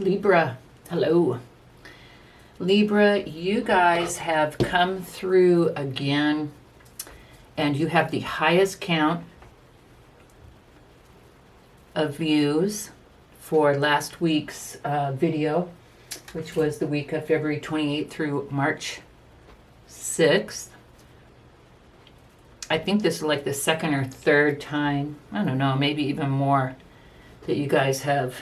Libra, hello. Libra, you guys have come through again, and you have the highest count of views for last week's video, which was the week of February 28th through March 6th. I think this is like the second or third time, I don't know, maybe even more, that you guys have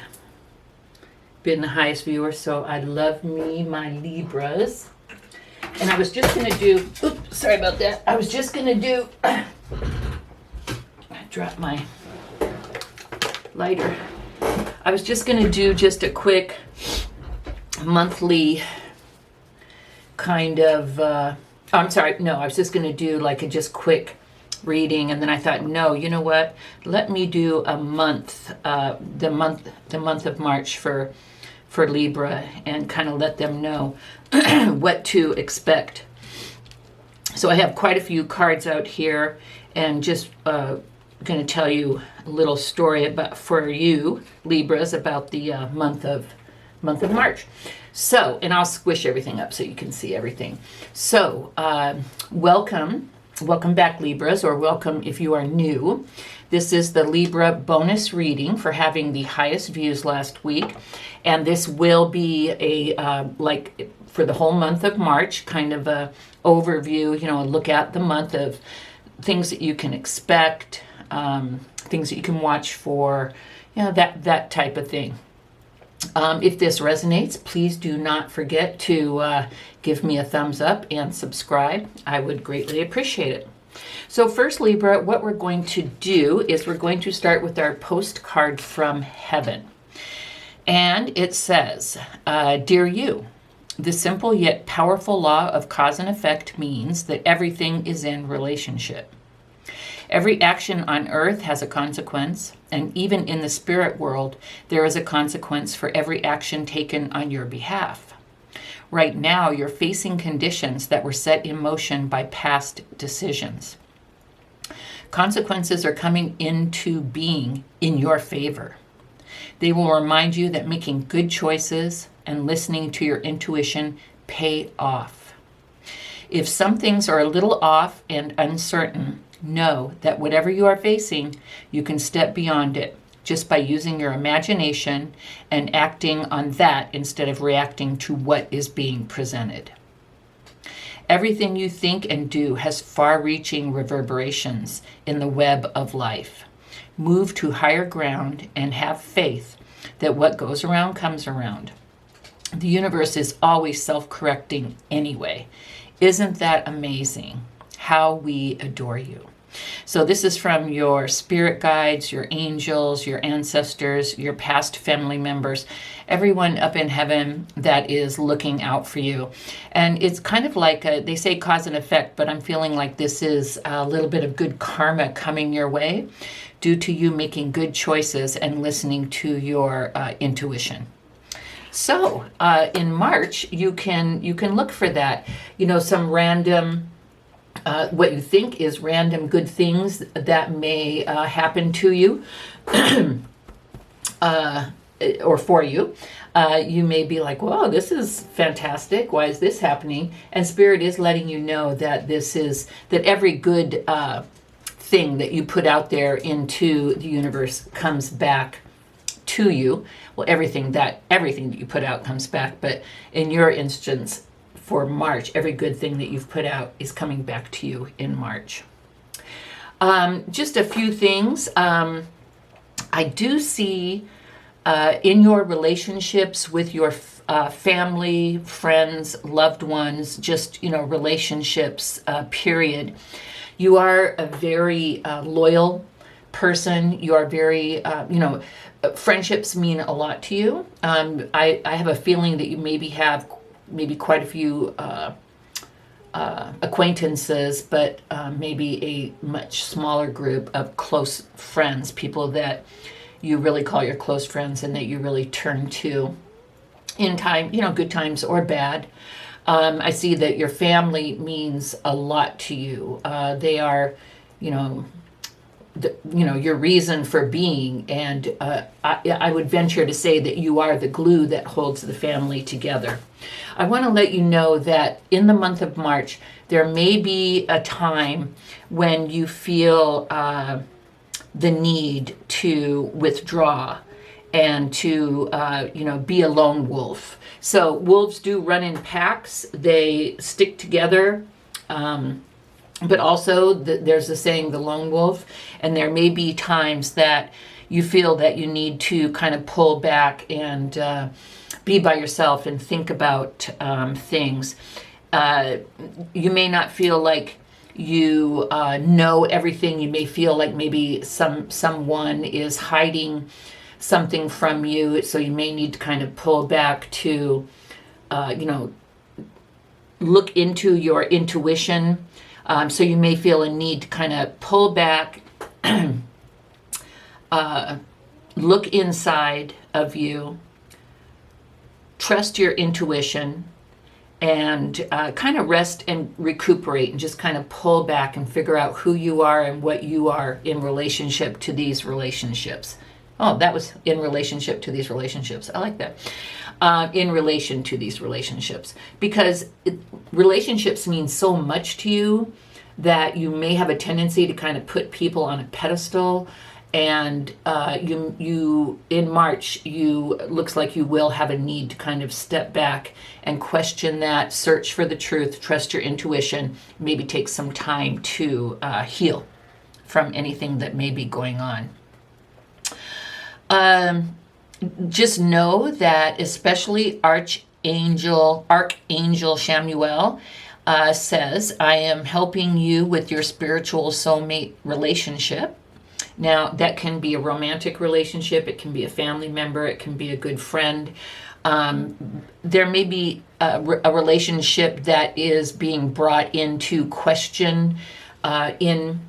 been the highest viewer. So I love me, my Libras. And I was just going to do, oops, sorry about that. I was just going to do, I dropped my lighter. I was just going to do just a quick monthly kind of, I'm sorry, no, I was just going to do like a just quick reading, and then I thought, no, you know what? Let me do a month, the month of March for Libra, and kind of let them know what to expect. So I have quite a few cards out here, and just going to tell you a little story about for you Libras about the month of March. So, and I'll squish everything up so you can see everything. So, welcome back, Libras, or welcome if you are new. This is the Libra bonus reading for having the highest views last week, and this will be a like for the whole month of March, kind of a overview. You know, look at the month of things that you can expect, things that you can watch for, you know, that type of thing. If this resonates, please do not forget to give me a thumbs up and subscribe. I would greatly appreciate it. So first, Libra, what we're going to do is we're going to start with our postcard from heaven. And it says, Dear you, the simple yet powerful law of cause and effect means that everything is in relationship. Every action on earth has a consequence, and even in the spirit world, there is a consequence for every action taken on your behalf. Right now, you're facing conditions that were set in motion by past decisions. Consequences are coming into being in your favor. They will remind you that making good choices and listening to your intuition pay off. If some things are a little off and uncertain, know that whatever you are facing, you can step beyond it just by using your imagination and acting on that instead of reacting to what is being presented. Everything you think and do has far-reaching reverberations in the web of life. Move to higher ground and have faith that what goes around comes around. The universe is always self-correcting anyway. Isn't that amazing? How we adore you. So this is from your spirit guides, your angels, your ancestors, your past family members, everyone up in heaven that is looking out for you. And it's kind of like they say cause and effect, but I'm feeling like this is a little bit of good karma coming your way due to you making good choices and listening to your intuition. So in March, you can look for that, you know, some random what you think is random good things that may happen to you or for you. You may be like, whoa, this is fantastic. Why is this happening? And Spirit is letting you know that that every good thing that you put out there into the universe comes back to you. Well, everything that you put out comes back, but in your instance, for March, every good thing that you've put out is coming back to you in March. Just a few things. I do see in your relationships with your family, friends, loved ones, just, you know, relationships, period. You are a very loyal person. You are very, friendships mean a lot to you. I have a feeling that you have quite a few acquaintances, but maybe a much smaller group of close friends, people that you really call your close friends and that you really turn to in time, you know, good times or bad. I see that your family means a lot to you. They are, you know, your reason for being. And I would venture to say that you are the glue that holds the family together. I want to let you know that in the month of March, there may be a time when you feel the need to withdraw and to be a lone wolf. So wolves do run in packs. They stick together. But also there's the saying, the lone wolf. And there may be times that you feel that you need to kind of pull back and be by yourself and think about things. You may not feel like you know everything. You may feel like maybe someone is hiding something from you, so you may need to kind of pull back to look into your intuition. So you may feel a need to kind of pull back, look inside of you, trust your intuition, and kind of rest and recuperate and just kind of pull back and figure out who you are and what you are in relationship to these relationships. Oh, that was in relationship to these relationships. I like that. In relation to these relationships. Because relationships mean so much to you that you may have a tendency to kind of put people on a pedestal. And you in March, looks like you will have a need to kind of step back and question that, search for the truth, trust your intuition, maybe take some time to heal from anything that may be going on. Just know that especially Archangel Shamuel says, I am helping you with your spiritual soulmate relationship. Now, that can be a romantic relationship, it can be a family member, it can be a good friend. There may be a relationship that is being brought into question in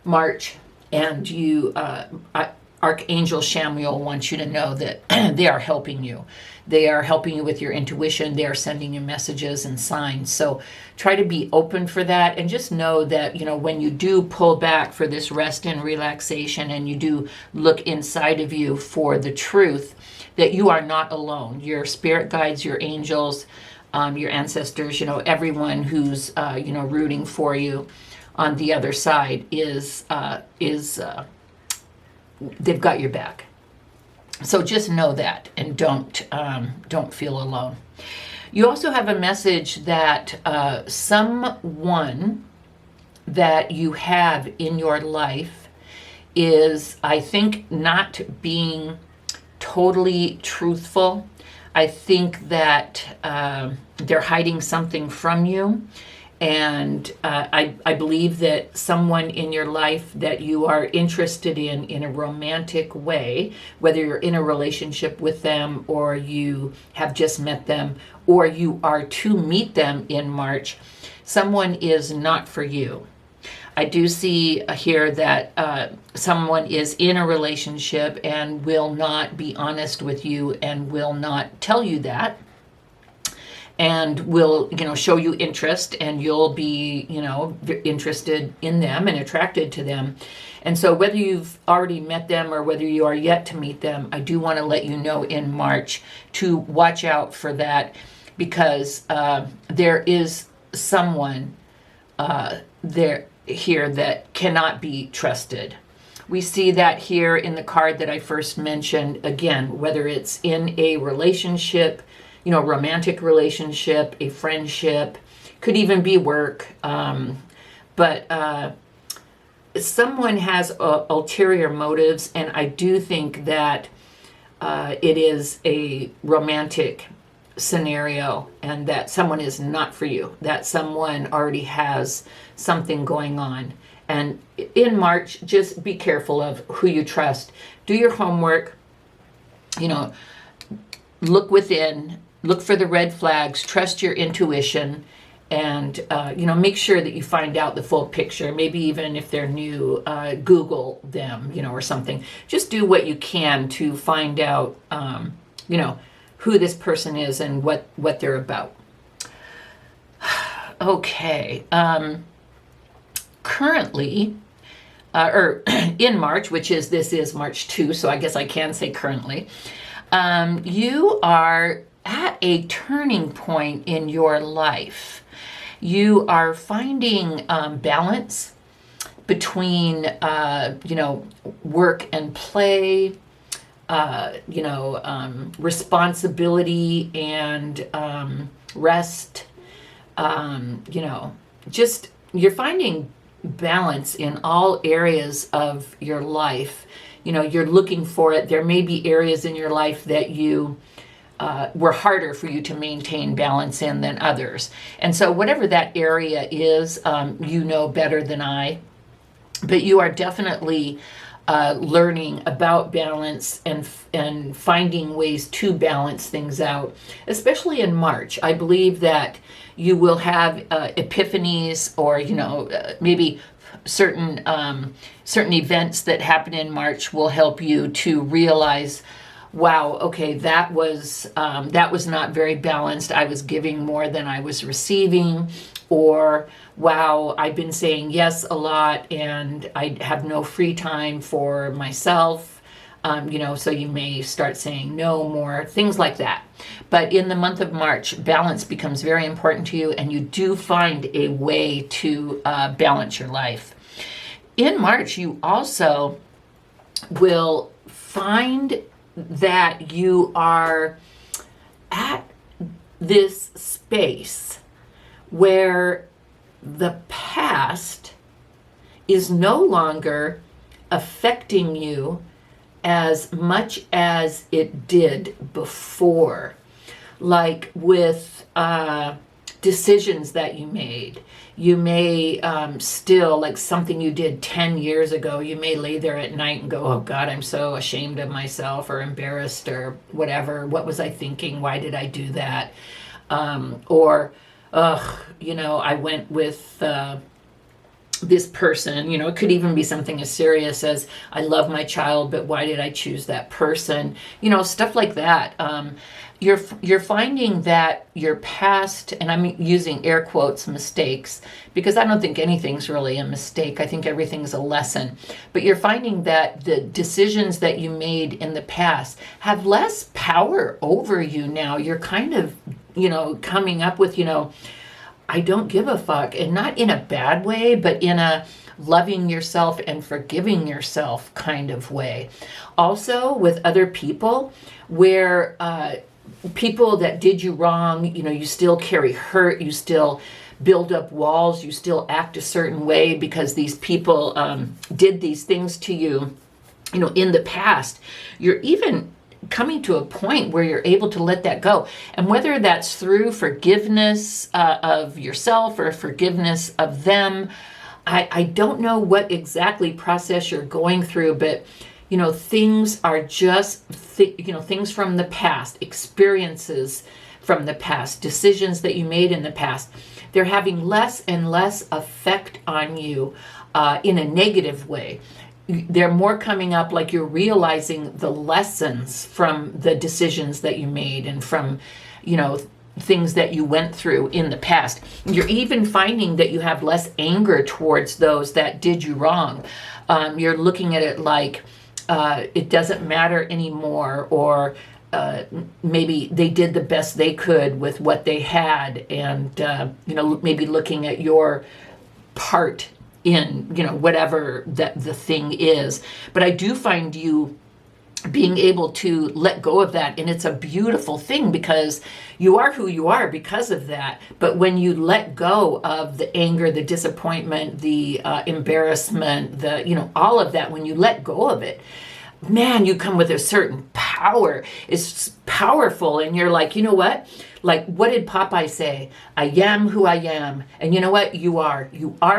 March. And Archangel Shamuel wants you to know that they are helping you. They are helping you with your intuition. They are sending you messages and signs. So try to be open for that, and just know that, when you do pull back for this rest and relaxation, and you do look inside of you for the truth, that you are not alone. Your spirit guides, your angels, your ancestors, everyone who's rooting for you on the other side is they've got your back. So just know that, and don't feel alone. You also have a message that someone that you have in your life is, I think, not being totally truthful. I think that they're hiding something from you. And I believe that someone in your life that you are interested in a romantic way, whether you're in a relationship with them or you have just met them or you are to meet them in March, someone is not for you. I do see here that someone is in a relationship and will not be honest with you and will not tell you that. And will, show you interest, and you'll be, interested in them and attracted to them. And so whether you've already met them or whether you are yet to meet them, I do want to let you know in March to watch out for that, because there is someone here that cannot be trusted. We see that here in the card that I first mentioned. Again, whether it's in a relationship, romantic relationship, a friendship, could even be work. But someone has ulterior motives, and I do think that it is a romantic scenario, and that someone is not for you, that someone already has something going on. And in March, just be careful of who you trust. Do your homework, look within, look for the red flags, trust your intuition, and make sure that you find out the full picture. Maybe even if they're new, Google them, or something. Just do what you can to find out, who this person is and what they're about. Okay. currently, or in March, this is March 2, so I guess I can say currently, you are at a turning point in your life. You are finding balance between, work and play, responsibility and rest. Just you're finding balance in all areas of your life. You're looking for it. There may be areas in your life that you were harder for you to maintain balance in than others. And so whatever that area is, better than I, but you are definitely learning about balance and finding ways to balance things out, especially in March. I believe that you will have epiphanies, or maybe certain events that happen in March will help you to realize, wow, okay, that was not very balanced. I was giving more than I was receiving. Or, wow, I've been saying yes a lot and I have no free time for myself. So you may start saying no more, things like that. But in the month of March, balance becomes very important to you, and you do find a way to balance your life. In March, you also will find that you are at this space where the past is no longer affecting you as much as it did before. Like with decisions that you made. You may still, like something you did 10 years ago, you may lay there at night and go, oh God, I'm so ashamed of myself, or embarrassed, or whatever. What was I thinking? Why did I do that? I went with this person. It could even be something as serious as, I love my child, but why did I choose that person? Stuff like that. You're finding that your past, and I'm using air quotes, mistakes, because I don't think anything's really a mistake. I think everything's a lesson. But you're finding that the decisions that you made in the past have less power over you now. You're kind of, coming up with, I don't give a fuck, and not in a bad way, but in a loving yourself and forgiving yourself kind of way. Also with other people, where people that did you wrong, you still carry hurt, you still build up walls, you still act a certain way because these people did these things to you, in the past. You're even coming to a point where you're able to let that go. And whether that's through forgiveness of yourself or forgiveness of them, I don't know what exactly process you're going through, but things are just, things from the past, experiences from the past, decisions that you made in the past, they're having less and less effect on you in a negative way. They're more coming up like you're realizing the lessons from the decisions that you made and from, things that you went through in the past. You're even finding that you have less anger towards those that did you wrong. You're looking at it like it doesn't matter anymore, or maybe they did the best they could with what they had, and maybe looking at your part in whatever that the thing is. But I do find you being able to let go of that, and it's a beautiful thing, because you are who you are because of that. But when you let go of the anger, the disappointment, the embarrassment, the all of that, when you let go of it, man, you come with a certain power. It's powerful, and you're like, you know what? Like, what did Popeye say? I am who I am. And you know what? You are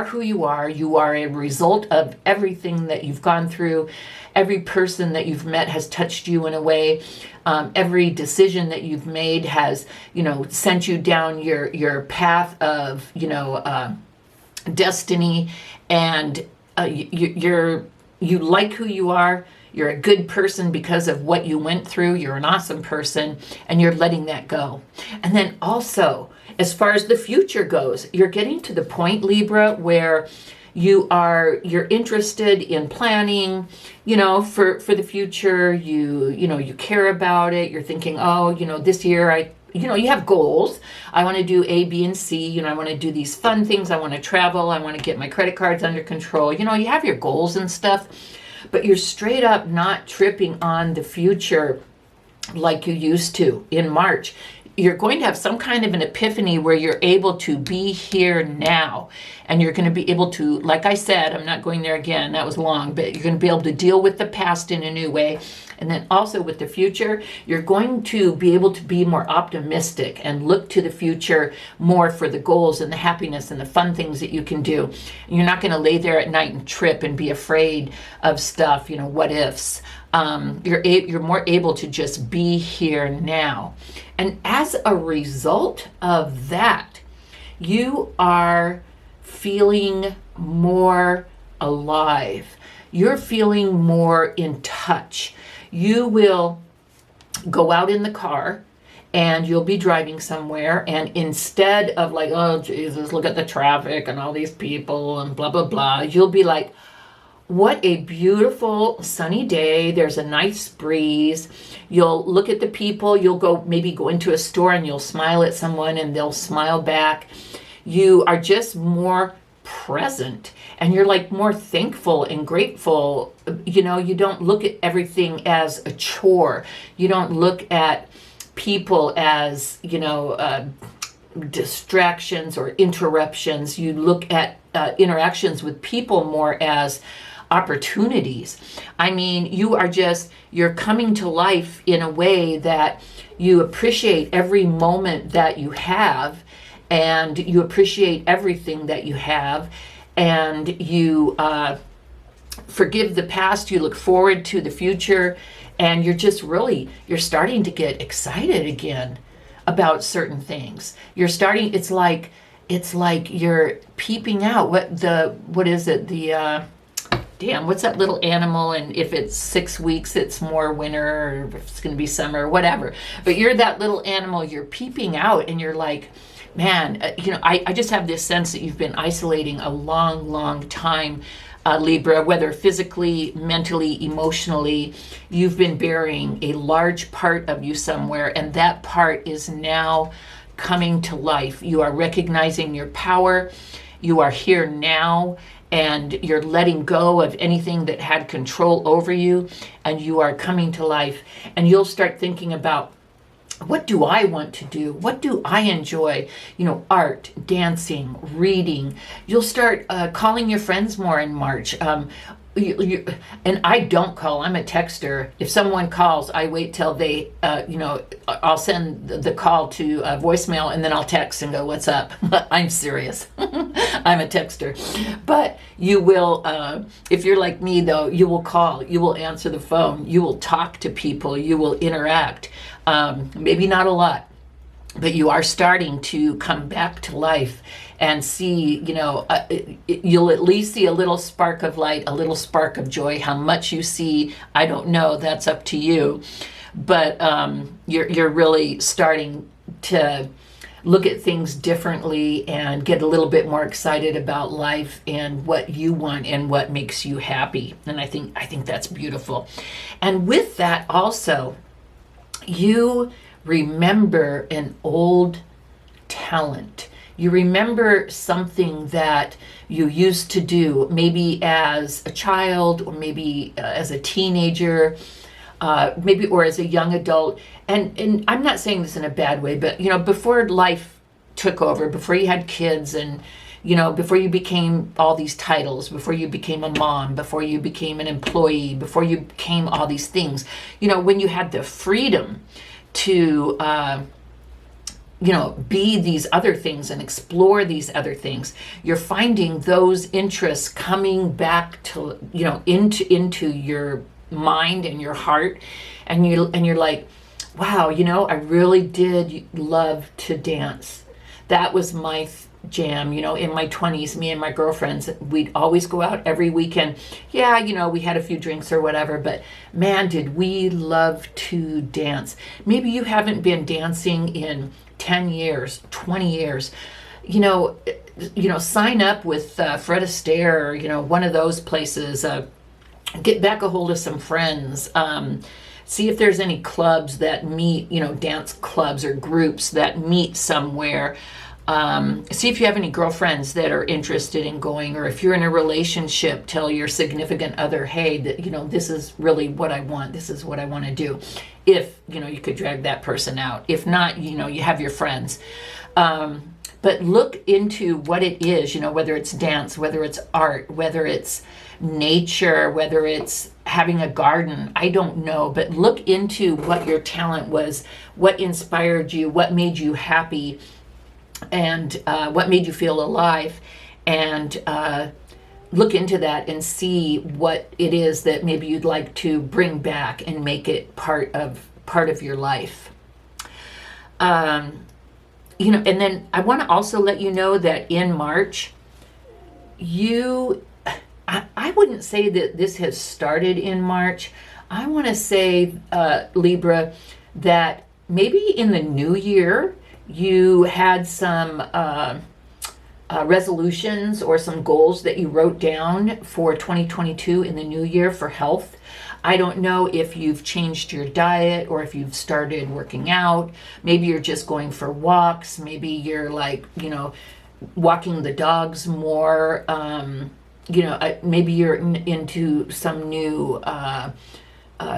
who you are. You are a result of everything that you've gone through. Every person that you've met has touched you in a way. Every decision that you've made has, sent you down your path of, destiny. And you like who you are. You're a good person because of what you went through. You're an awesome person, and you're letting that go. And then also, as far as the future goes, you're getting to the point, Libra, where you're interested in planning, for the future. You care about it. You're thinking, oh, this year you have goals. I want to do A, B, and C. I want to do these fun things. I want to travel. I want to get my credit cards under control. You have your goals and stuff, but you're straight up not tripping on the future like you used to in March. You're going to have some kind of an epiphany where you're able to be here now. And you're going to be able to, like I said, I'm not going there again, that was long, but you're going to be able to deal with the past in a new way. And then also with the future, you're going to be able to be more optimistic and look to the future more for the goals and the happiness and the fun things that you can do. And you're not going to lay there at night and trip and be afraid of stuff, what ifs. You're more able to just be here now. And as a result of that, you are feeling more alive. You're feeling more in touch. You will go out in the car and you'll be driving somewhere, and instead of like, oh Jesus, look at the traffic and all these people and blah, blah, blah, you'll be like, what a beautiful sunny day. There's a nice breeze. You'll look at the people. You'll maybe go into a store and you'll smile at someone and they'll smile back. You are just more present and you're like more thankful and grateful. You don't look at everything as a chore. You don't look at people as, distractions or interruptions. You look at interactions with people more as opportunities. I mean, you're coming to life in a way that you appreciate every moment that you have, and you appreciate everything that you have, and you forgive the past, you look forward to the future, and you're starting to get excited again about certain things. It's like you're peeping out. What is it? What's that little animal? And if it's 6 weeks, it's more winter, or if it's going to be summer, whatever. But you're that little animal, you're peeping out, and you're like, man, I just have this sense that you've been isolating a long, long time, Libra, whether physically, mentally, emotionally. You've been burying a large part of you somewhere, and that part is now coming to life. You are recognizing your power. You are here now, and you're letting go of anything that had control over you, and you are coming to life. And you'll start thinking about, what do I want to do? What do I enjoy? Art, dancing, reading. You'll start calling your friends more in March. And I don't call, I'm a texter. If someone calls, I wait till they, I'll send the call to voicemail, and then I'll text and go, what's up? I'm serious. I'm a texter. But you will, if you're like me though, you will call, you will answer the phone, you will talk to people, you will interact. Maybe not a lot, but you are starting to come back to life and see, you'll at least see a little spark of light, a little spark of joy. How much you see, I don't know, that's up to you. But you're really starting to look at things differently and get a little bit more excited about life and what you want and what makes you happy. And I think that's beautiful. And with that also, you remember an old talent. You remember something that you used to do, maybe as a child, or maybe as a teenager, maybe or as a young adult. And I'm not saying this in a bad way, but before life took over, before you had kids, and before you became all these titles, before you became a mom, before you became an employee, before you became all these things, when you had the freedom to be these other things and explore these other things, you're finding those interests coming back to into your mind and your heart, and you're like, wow, I really did love to dance. That was my jam. In my 20s, me and my girlfriends, we'd always go out every weekend. Yeah, we had a few drinks or whatever, but man, did we love to dance. Maybe you haven't been dancing in 10 years, 20 years. sign up with Fred Astaire, or, one of those places. Get back a hold of some friends. See if there's any clubs that meet, dance clubs or groups that meet somewhere. See if you have any girlfriends that are interested in going, or if you're in a relationship, tell your significant other, hey, that, this is really what I want. This is what I want to do. If, you could drag that person out. If not, you have your friends. But look into what it is, whether it's dance, whether it's art, whether it's nature, whether it's having a garden, I don't know, but look into what your talent was, what inspired you, what made you happy, and what made you feel alive, and look into that and see what it is that maybe you'd like to bring back and make it part of your life. And then I want to also let you know that in March, I wouldn't say that this has started in March. I want to say, Libra, that maybe in the new year, you had some resolutions or some goals that you wrote down for 2022 in the new year for health. I don't know if you've changed your diet or if you've started working out. Maybe you're just going for walks. Maybe you're walking the dogs more. Maybe you're into some new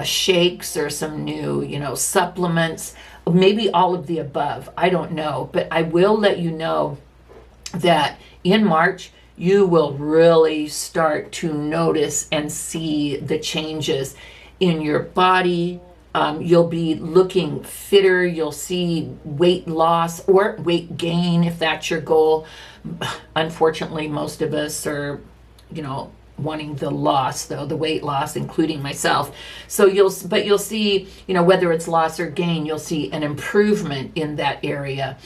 shakes or some new, supplements. Maybe all of the above. I don't know. But I will let you know that in March, you will really start to notice and see the changes in your body. You'll be looking fitter. You'll see weight loss or weight gain if that's your goal. Unfortunately, most of us are, wanting the loss, though, the weight loss, including myself. So you'll see, whether it's loss or gain, you'll see an improvement in that area.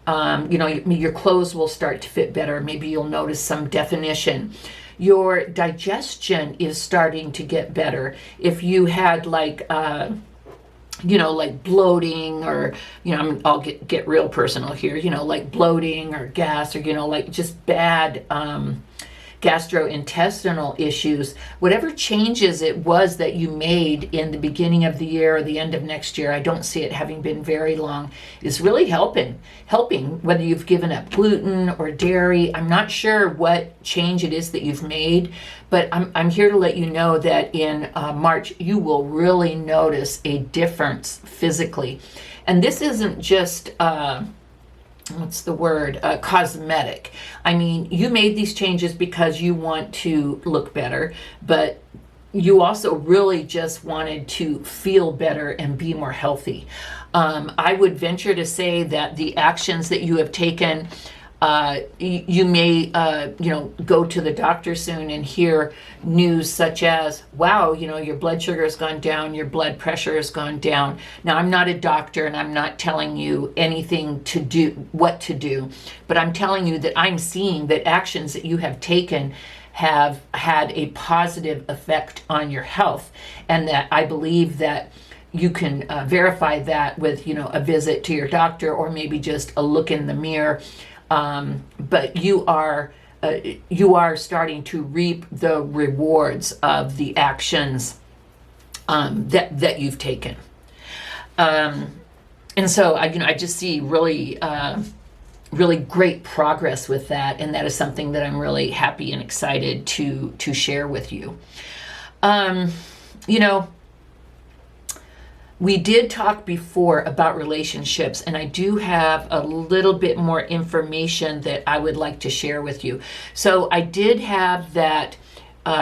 Your clothes will start to fit better. Maybe you'll notice some definition. Your digestion is starting to get better. If you had like bloating, or, I'll get real personal here, like bloating or gas, or, just bad gastrointestinal issues, whatever changes it was that you made in the beginning of the year or the end of next year, I don't see it having been very long, is really helping, whether you've given up gluten or dairy. I'm not sure what change it is that you've made, but I'm here to let you know that in March, you will really notice a difference physically. And this isn't just, cosmetic. I mean, you made these changes because you want to look better, but you also really just wanted to feel better and be more healthy. I would venture to say that the actions that you have taken, you may, go to the doctor soon and hear news such as, wow, your blood sugar has gone down, your blood pressure has gone down. Now, I'm not a doctor and I'm not telling you anything to do, what to do, but I'm telling you that I'm seeing that actions that you have taken have had a positive effect on your health, and that I believe that you can verify that with, a visit to your doctor or maybe just a look in the mirror. But you are starting to reap the rewards of the actions that you've taken. And so I just see really great progress with that, and that is something that I'm really happy and excited to share with you. We did talk before about relationships, and I do have a little bit more information that I would like to share with you. So I did have that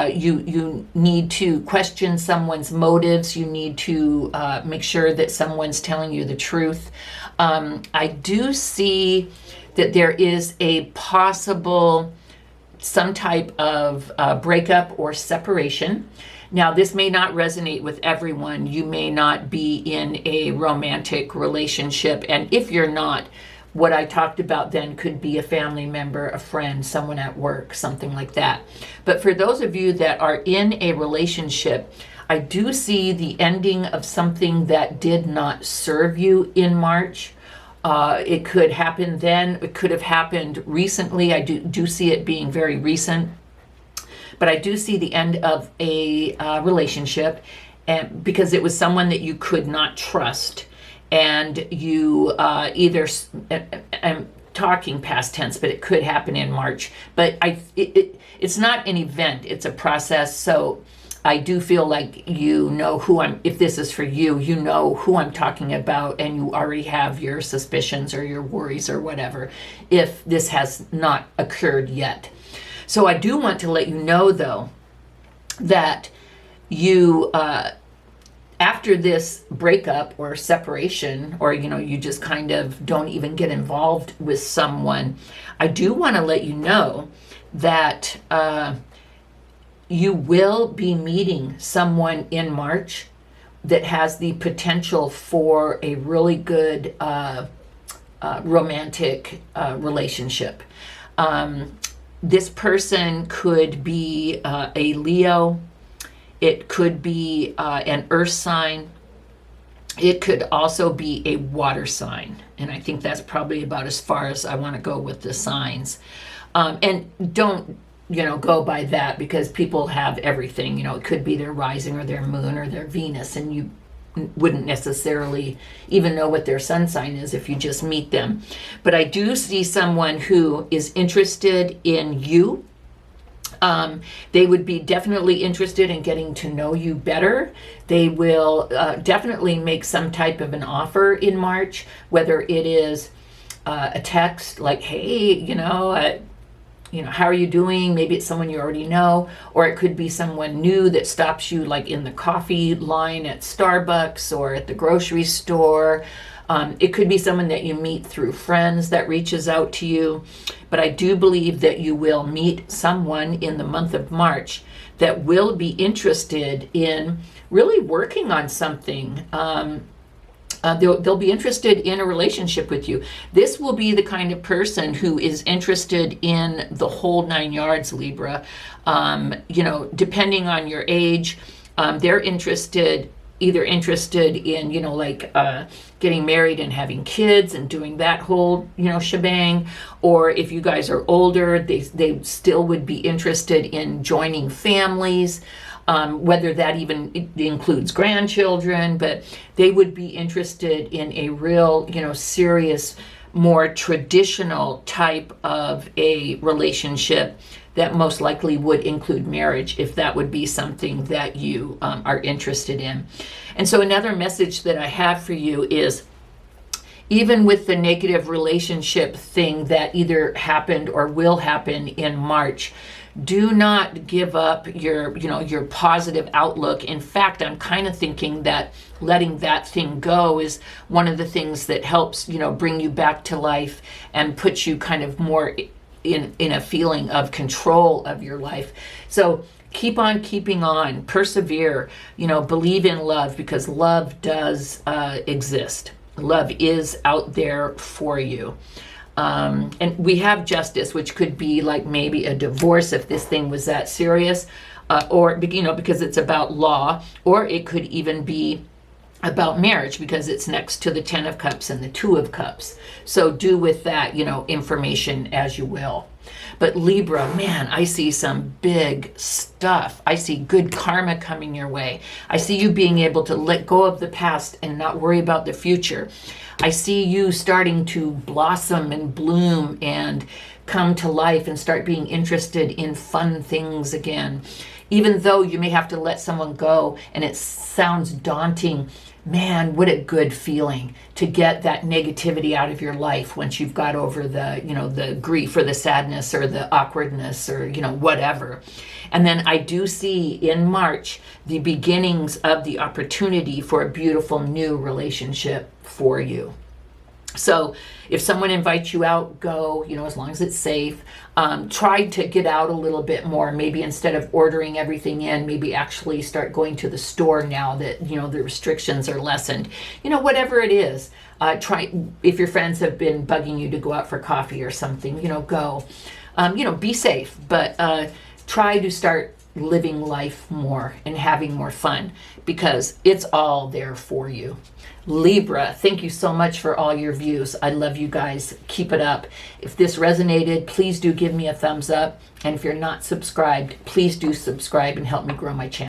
you need to question someone's motives. You need to make sure that someone's telling you the truth. I do see that there is a possible some type of breakup or separation. Now, this may not resonate with everyone. You may not be in a romantic relationship. And if you're not, what I talked about then could be a family member, a friend, someone at work, something like that. But for those of you that are in a relationship, I do see the ending of something that did not serve you in March. It could happen then. It could have happened recently. I do see it being very recent. But I do see the end of a relationship, and because it was someone that you could not trust, and you I'm talking past tense, but it could happen in March. But it's not an event; it's a process. So I do feel like you know who if this is for you, you know who I'm talking about, and you already have your suspicions or your worries or whatever, if this has not occurred yet. So I do want to let you know, though, that you, after this breakup or separation, or, you just kind of don't even get involved with someone, I do want to let you know that you will be meeting someone in March that has the potential for a really good romantic relationship. This person could be a Leo. It could be an earth sign. It could also be a water sign. And I think that's probably about as far as I want to go with the signs. And don't, go by that, because people have everything. It could be their rising or their moon or their Venus, and you wouldn't necessarily even know what their sun sign is if you just meet them. But I do see someone who is interested in you. They would be definitely interested in getting to know you better. They will definitely make some type of an offer in March, whether it is a text like, hey, how are you doing? Maybe it's someone you already know, or it could be someone new that stops you like in the coffee line at Starbucks or at the grocery store. It could be someone that you meet through friends that reaches out to you. But I do believe that you will meet someone in the month of March that will be interested in really working on something. They'll be interested in a relationship with you. This will be the kind of person who is interested in the whole 9 yards, Libra. Depending on your age, they're either interested in, getting married and having kids and doing that whole, shebang. Or if you guys are older, they still would be interested in joining families. Whether that even includes grandchildren, but they would be interested in a real, serious, more traditional type of a relationship that most likely would include marriage, if that would be something that you are interested in. And so another message that I have for you is, even with the negative relationship thing that either happened or will happen in March, do not give up your positive outlook. In fact, I'm kind of thinking that letting that thing go is one of the things that helps, bring you back to life and puts you kind of more in a feeling of control of your life. So keep on keeping on, persevere, believe in love, because love does exist. Love is out there for you. And we have justice, which could be like maybe a divorce if this thing was that serious, or, because it's about law, or it could even be about marriage because it's next to the 10 of Cups and the 2 of Cups. So do with that, information as you will. But Libra, man, I see some big stuff. I see good karma coming your way. I see you being able to let go of the past and not worry about the future. I see you starting to blossom and bloom and come to life and start being interested in fun things again. Even though you may have to let someone go and it sounds daunting, man, what a good feeling to get that negativity out of your life once you've got over the, the grief or the sadness or the awkwardness or, whatever. And then I do see in March the beginnings of the opportunity for a beautiful new relationship for you. So if someone invites you out, go, as long as it's safe. Try to get out a little bit more. Maybe instead of ordering everything in, maybe actually start going to the store now that, the restrictions are lessened. Whatever it is, try, if your friends have been bugging you to go out for coffee or something, go. Be safe, but try to start, living life more and having more fun, because it's all there for you. Libra, thank you so much for all your views. I love you guys. Keep it up. If this resonated, please do give me a thumbs up. And if you're not subscribed, please do subscribe and help me grow my channel.